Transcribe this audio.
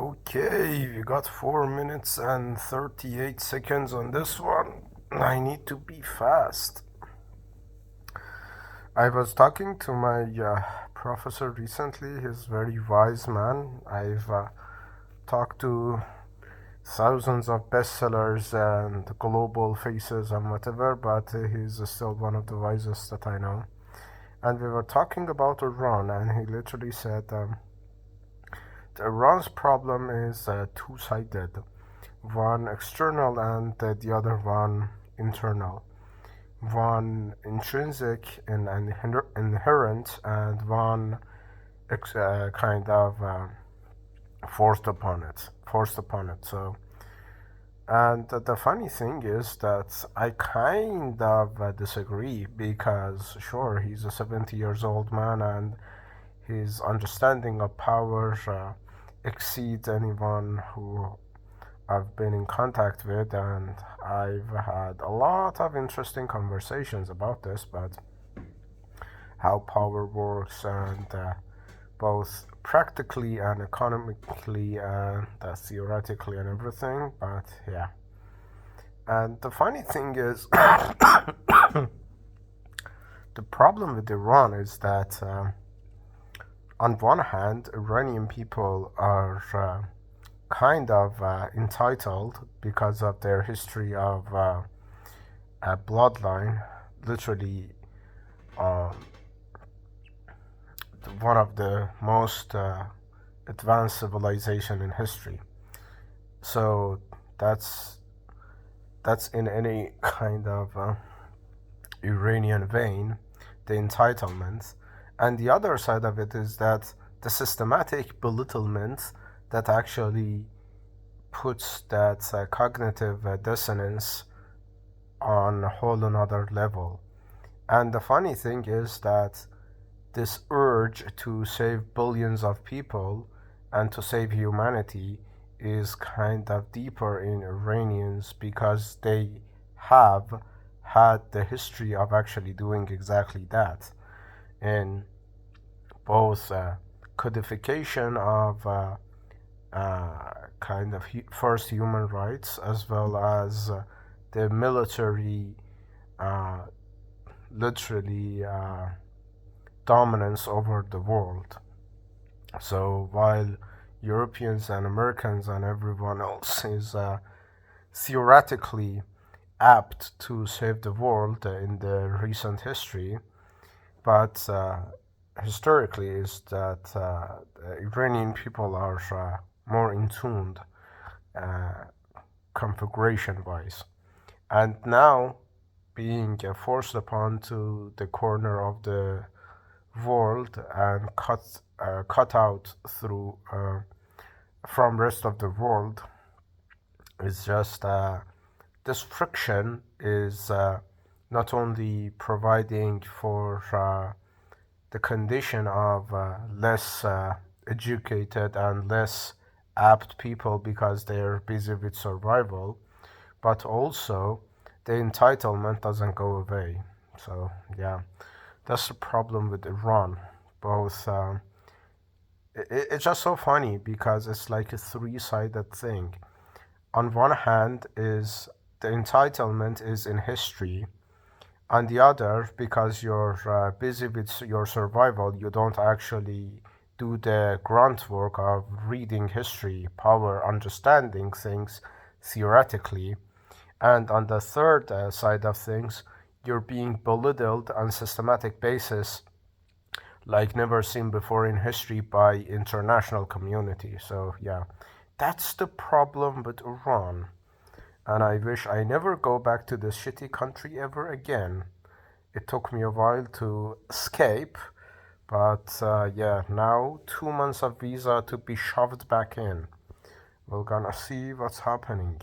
Okay, we got 4 minutes and 38 seconds on this one. I need to be fast. I was talking to my professor recently. He's a very wise man. I've talked to thousands of bestsellers and global faces and whatever, but he's still one of the wisest that I know. And we were talking about Iran, and he literally said, Iran's problem is two-sided, one external and the other one internal, one intrinsic and inherent, and one kind of forced upon it. So, and the funny thing is that I kind of disagree because sure, he's a 70 years old man and his understanding of power exceeds anyone who I've been in contact with, and I've had a lot of interesting conversations about this, but how power works and both practically and economically and theoretically and everything. But yeah, and the funny thing is, the problem with Iran is that on one hand, Iranian people are kind of entitled because of their history of a bloodline, literally um, one of the most advanced civilization in history. So that's that's in any kind of Iranian vein, the entitlement. And the other side of it is that the systematic belittlement that actually puts that cognitive dissonance on a whole another level. And the funny thing is that this urge to save billions of people and to save humanity is kind of deeper in Iranians because they have had the history of actually doing exactly that in both codification of kind of first human rights as well as the military uh, literally dominance over the world. So while Europeans and Americans and everyone else is theoretically apt to save the world in the recent history, but historically is that Iranian people are more in tuned uh, configuration wise. And now being forced upon to the corner of the world and cut out through from rest of the world is just this friction is not only providing for the condition of less educated and less apt people because they're busy with survival, but also the entitlement doesn't go away. So yeah, that's the problem with Iran. Both it's just so funny because it's like a three-sided thing. On one hand, is the entitlement is in history. On the other, because you're busy with your survival, you don't actually do the grunt work of reading history, power, understanding things theoretically. And on the third side of things, you're being belittled on systematic basis like never seen before in history by international community. So yeah, that's the problem with Iran. And I wish I never go back to this shitty country ever again. It took me a while to escape, but yeah, now 2 months of visa to be shoved back in. We're gonna see what's happening.